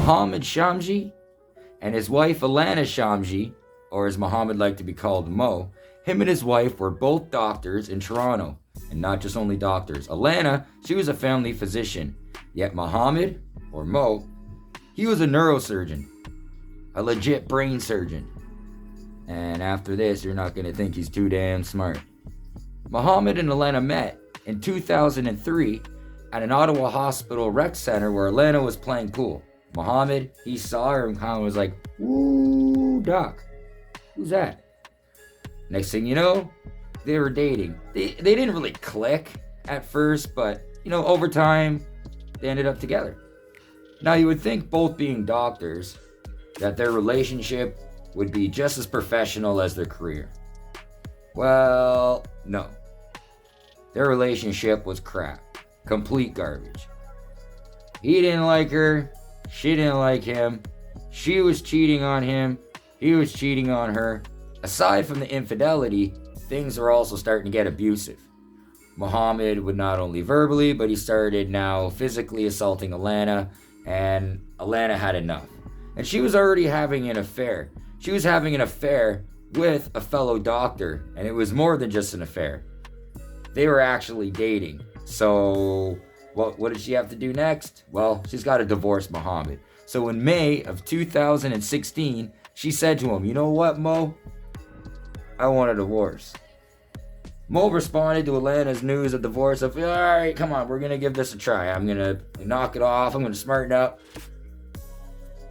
Mohammed Shamji and his wife Elana Shamji, or as Mohammed liked to be called, Mo, him and his wife were both doctors in Toronto. And not just only doctors. Elana, she was a family physician. Yet Mohammed, or Mo, he was a neurosurgeon. A legit brain surgeon. And after this, you're not going to think he's too damn smart. Mohammed and Elana met in 2003 at an Ottawa hospital rec center where Elana was playing pool. Mohammed, he saw her and kind of was like, "Ooh, doc, who's that?" Next thing you know, they were dating. They didn't really click at first, but, over time, they ended up together. Now, you would think, both being doctors, that their relationship would be just as professional as their career. Well, no. Their relationship was crap. Complete garbage. He didn't like her. She didn't like him. She was cheating on him. He was cheating on her. Aside from the infidelity, things were also starting to get abusive. Mohammed would not only verbally, but he started now physically assaulting Elana, and Elana had enough. And she was already having an affair. She was having an affair with a fellow doctor, and it was more than just an affair. They were actually dating. So, what did she have to do next? Well, she's got to divorce Mohammed. So in May of 2016, she said to him, "You know what, Mo? I want a divorce." Mo responded to Elana's news of divorce of, "Alright, come on, we're going to give this a try. I'm going to knock it off. I'm going to smarten up.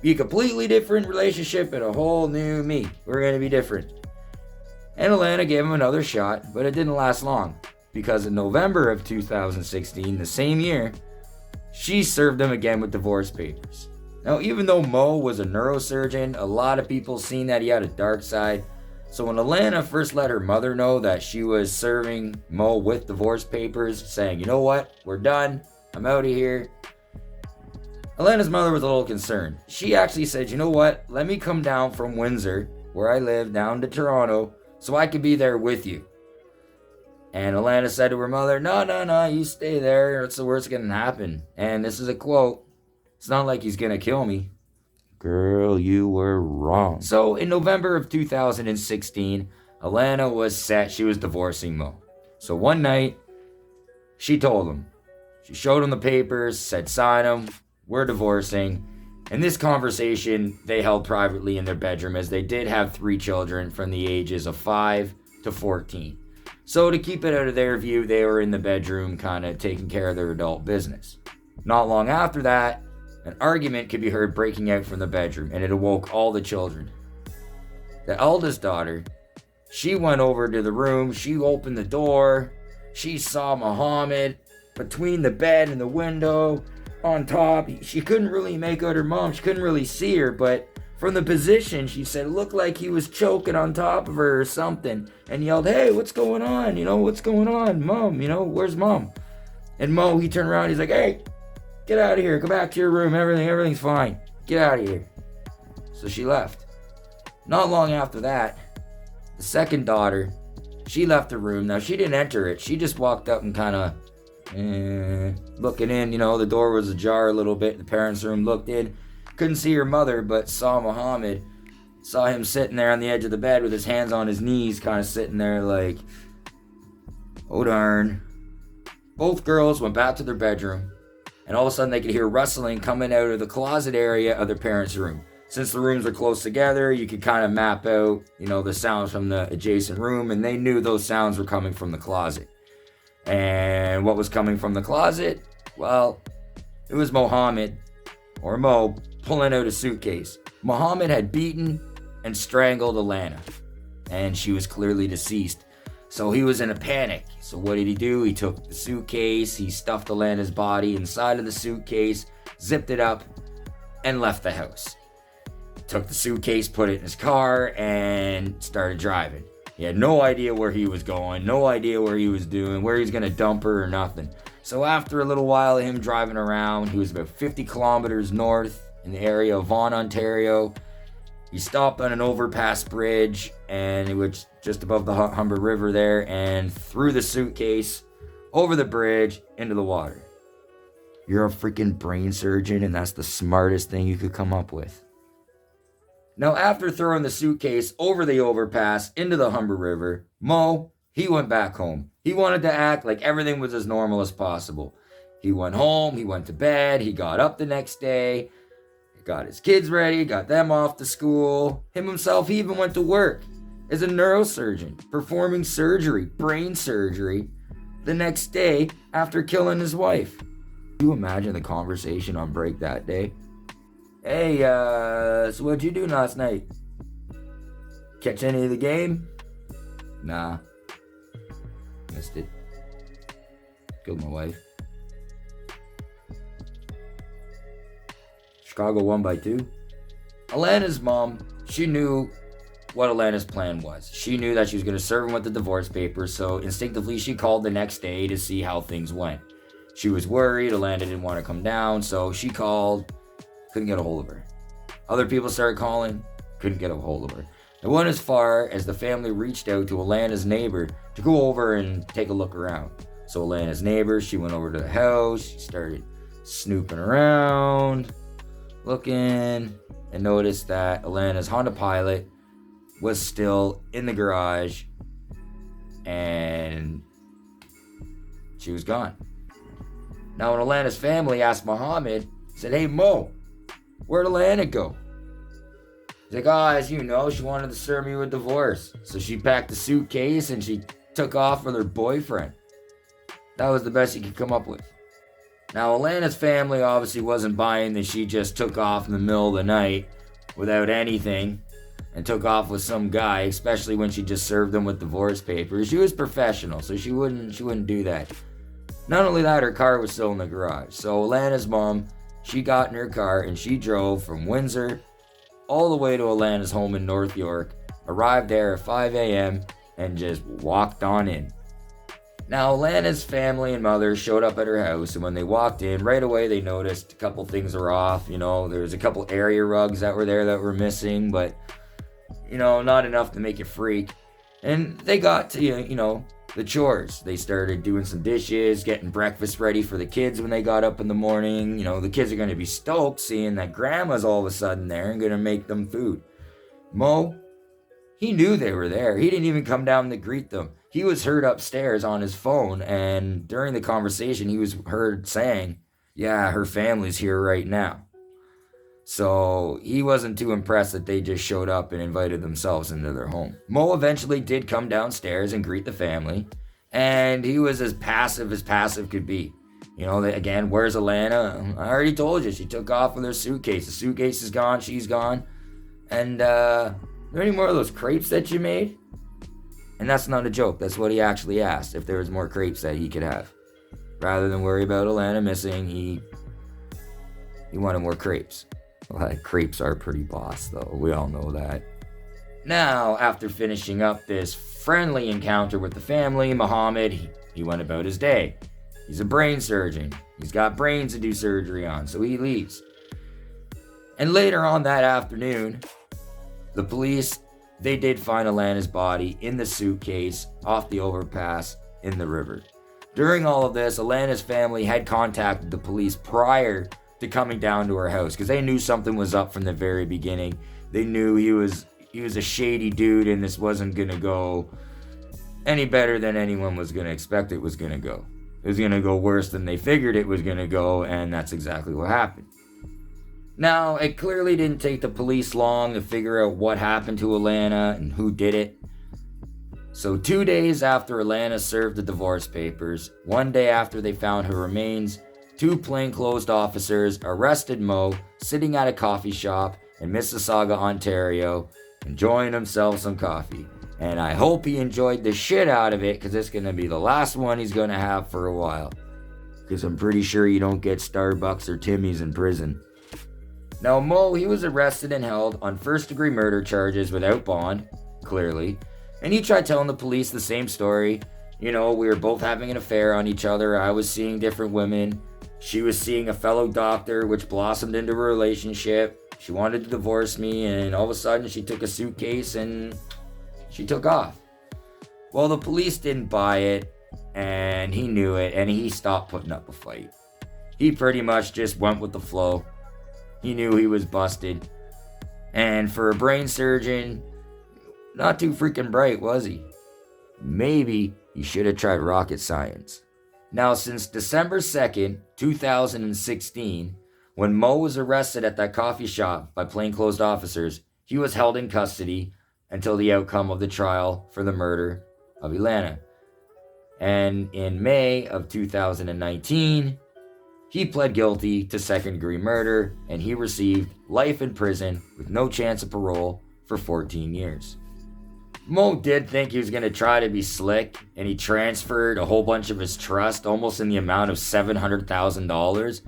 Be a completely different relationship and a whole new me. We're going to be different." And Elana gave him another shot, but it didn't last long. Because in November of 2016, the same year, she served him again with divorce papers. Now, even though Mo was a neurosurgeon, a lot of people seen that he had a dark side. So when Elana first let her mother know that she was serving Mo with divorce papers, saying, "You know what, we're done, I'm out of here," Elana's mother was a little concerned. She actually said, "You know what, let me come down from Windsor, where I live, down to Toronto, so I could be there with you." And Elana said to her mother, No, you stay there. What's the worst going to happen?" And this is a quote. "It's not like he's going to kill me." Girl, you were wrong. So in November of 2016, Elana was set. She was divorcing Mo. So one night, she told him. She showed him the papers, said, "Sign them. We're divorcing." And this conversation they held privately in their bedroom, as they did have 3 children from the ages of 5 to 14. So to keep it out of their view, they were in the bedroom kind of taking care of their adult business. Not long after that, an argument could be heard breaking out from the bedroom, and it awoke all the children. The eldest daughter, she went over to the room, she opened the door, she saw Mohammed between the bed and the window, on top. She couldn't really make out her mom, she couldn't really see her, but from the position, she said it looked like he was choking on top of her or something, and yelled, "Hey, what's going on? What's going on? Mom, where's Mom?" And Mo, he turned around, he's like, "Hey, get out of here, go back to your room, everything's fine. Get out of here." So she left. Not long after that, the second daughter, she left the room. Now, she didn't enter it. She just walked up and kind of looking in. The door was ajar a little bit in the parents' room, looked in. Couldn't see her mother, but saw Mohammed. Saw him sitting there on the edge of the bed with his hands on his knees, kind of sitting there like, oh darn. Both girls went back to their bedroom, and all of a sudden they could hear rustling coming out of the closet area of their parents' room. Since the rooms are close together, you could kind of map out, the sounds from the adjacent room, and they knew those sounds were coming from the closet. And what was coming from the closet? Well, it was Mohammed, or Mo, pulling out a suitcase. Mohammed had beaten and strangled Elana, and she was clearly deceased. So he was in a panic. So what did he do? He took the suitcase, he stuffed Elana's body inside of the suitcase, zipped it up, and left the house. Took the suitcase, put it in his car, and started driving. He had no idea where he was going, no idea where he was doing, where he was going to dump her or nothing. So after a little while of him driving around, he was about 50 kilometers north in the area of Vaughan, Ontario. He stopped on an overpass bridge, and it was just above the Humber River there, and threw the suitcase over the bridge into the water. You're a freaking brain surgeon, and that's the smartest thing you could come up with. Now, after throwing the suitcase over the overpass into the Humber River, Mo, he went back home. He wanted to act like everything was as normal as possible. He went home, he went to bed, he got up the next day, got his kids ready, got them off to school. Himself, he even went to work as a neurosurgeon, performing surgery, brain surgery, the next day after killing his wife. Can you imagine the conversation on break that day? Hey, so what'd you do last night? Catch any of the game? Nah. Missed it. Killed my wife. Chicago won by 2. Elana's mom, she knew what Elana's plan was. She knew that she was going to serve him with the divorce papers, so instinctively she called the next day to see how things went. She was worried, Elana didn't want to come down, so she called, couldn't get a hold of her. Other people started calling, couldn't get a hold of her. It went as far as the family reached out to Elana's neighbor to go over and take a look around. So Elana's neighbor, she went over to the house, she started snooping around, looking, and noticed that Elana's Honda Pilot was still in the garage and she was gone. Now when Elana's family asked Mohammed, said, hey Mo, where'd Elana go? He's like, as you know, she wanted to serve me with divorce. So she packed a suitcase and she took off with her boyfriend. That was the best he could come up with. Now Elana's family obviously wasn't buying that she just took off in the middle of the night without anything and took off with some guy, especially when she just served them with divorce papers. She was professional, so she wouldn't do that. Not only that, her car was still in the garage. So Elana's mom, she got in her car and she drove from Windsor all the way to Elana's home in North York, arrived there at 5 a.m. and just walked on in. Now, Elana's family and mother showed up at her house, and when they walked in, right away they noticed a couple things were off. There was a couple area rugs that were there that were missing, but, not enough to make you freak. And they got to, the chores. They started doing some dishes, getting breakfast ready for the kids when they got up in the morning. The kids are going to be stoked seeing that grandma's all of a sudden there and going to make them food. Mo, he knew they were there. He didn't even come down to greet them. He was heard upstairs on his phone, and during the conversation, he was heard saying, yeah, her family's here right now. So he wasn't too impressed that they just showed up and invited themselves into their home. Mo eventually did come downstairs and greet the family, and he was as passive could be. Again, where's Elana? I already told you, she took off with her suitcase. The suitcase is gone, she's gone. And, are there any more of those crepes that you made? And that's not a joke. That's what he actually asked, if there was more crepes that he could have. Rather than worry about Elana missing, he wanted more crepes. Well, crepes are pretty boss, though. We all know that. Now, after finishing up this friendly encounter with the family, Mohammed, he went about his day. He's a brain surgeon. He's got brains to do surgery on, so he leaves. And later on that afternoon, the police, they did find Elana's body in the suitcase off the overpass in the river. During all of this, Elana's family had contacted the police prior to coming down to her house because they knew something was up from the very beginning. They knew he was a shady dude and this wasn't going to go any better than anyone was going to expect it was going to go. It was going to go worse than they figured it was going to go, and that's exactly what happened. Now, it clearly didn't take the police long to figure out what happened to Elana and who did it. So 2 days after Elana served the divorce papers, 1 day after they found her remains, 2 plainclothes officers arrested Mo sitting at a coffee shop in Mississauga, Ontario, enjoying himself some coffee. And I hope he enjoyed the shit out of it because it's going to be the last one he's going to have for a while. Because I'm pretty sure you don't get Starbucks or Timmy's in prison. Now, Mo, he was arrested and held on first-degree murder charges without bond, clearly. And he tried telling the police the same story. We were both having an affair on each other. I was seeing different women. She was seeing a fellow doctor, which blossomed into a relationship. She wanted to divorce me, and all of a sudden she took a suitcase and she took off. Well, the police didn't buy it, and he knew it, and he stopped putting up a fight. He pretty much just went with the flow. He knew he was busted. And for a brain surgeon, not too freaking bright, was he? Maybe he should have tried rocket science. Now, since December 2nd, 2016, when Mo was arrested at that coffee shop by plainclothes officers, he was held in custody until the outcome of the trial for the murder of Elana. And in May of 2019, he pled guilty to second-degree murder, and he received life in prison with no chance of parole for 14 years. Mo did think he was going to try to be slick, and he transferred a whole bunch of his trust, almost in the amount of $700,000,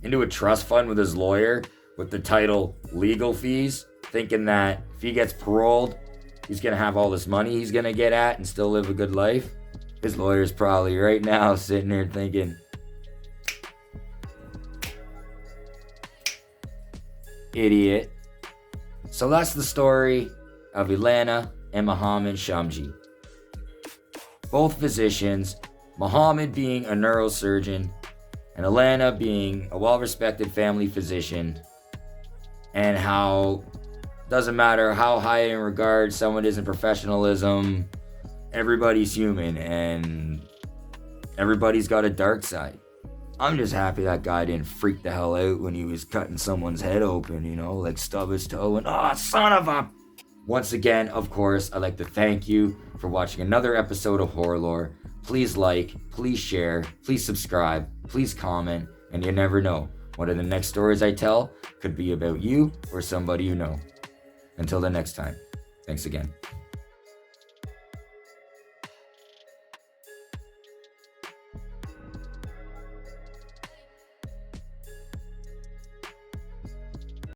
into a trust fund with his lawyer with the title legal fees, thinking that if he gets paroled, he's going to have all this money he's going to get at and still live a good life. His lawyer's probably right now sitting there thinking, idiot. So that's the story of Elana and Mohammed Shamji. Both physicians, Mohammed being a neurosurgeon and Elana being a well-respected family physician, and how doesn't matter how high in regard someone is in professionalism, everybody's human and everybody's got a dark side. I'm just happy that guy didn't freak the hell out when he was cutting someone's head open, like stub his toe and, son of a... Once again, of course, I'd like to thank you for watching another episode of Horror Lore. Please like, please share, please subscribe, please comment, and you never know. One of the next stories I tell could be about you or somebody you know. Until the next time, thanks again.